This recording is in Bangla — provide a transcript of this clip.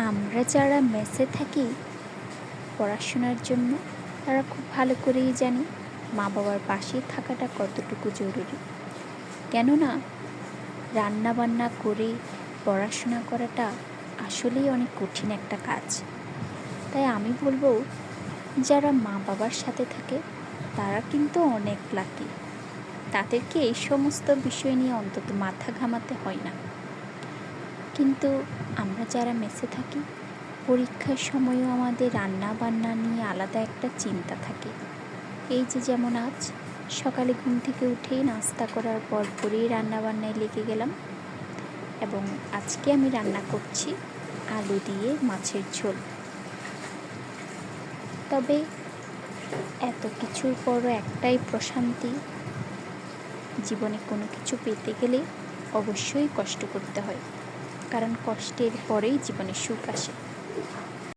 আমরা যারা মেসে থাকি পড়াশোনার জন্য তারা খুব ভালো করেই জানি মা বাবার পাশে থাকাটা কতটুকু জরুরি। কেননা রান্নাবান্না করে পড়াশোনা করাটা আসলেই অনেক কঠিন একটা কাজ। তাই আমি বলবো যারা মা বাবার সাথে থাকে তারা কিন্তু অনেক লাকি। তাদেরকে এই সমস্ত বিষয় নিয়ে অন্তত মাথা ঘামাতে হয় না। কিন্তু আমরা যারা মেসে থাকি পরীক্ষার সময়ও আমাদের রান্না বান্না নিয়ে আলাদা একটা চিন্তা থাকে। এই যে যেমন আজ সকালে ঘুম থেকে উঠেই নাস্তা করার পরপরই রান্নাবান্নায় লেগে গেলাম এবং আজকে আমি রান্না করছি আলু দিয়ে মাছের ঝোল। তবে এত কিছুর পরও একটাই প্রশান্তি, জীবনে কোনো কিছু পেতে গেলে অবশ্যই কষ্ট করতে হয়, কারণ কষ্টের পরেই জীবনে সুখ আসে।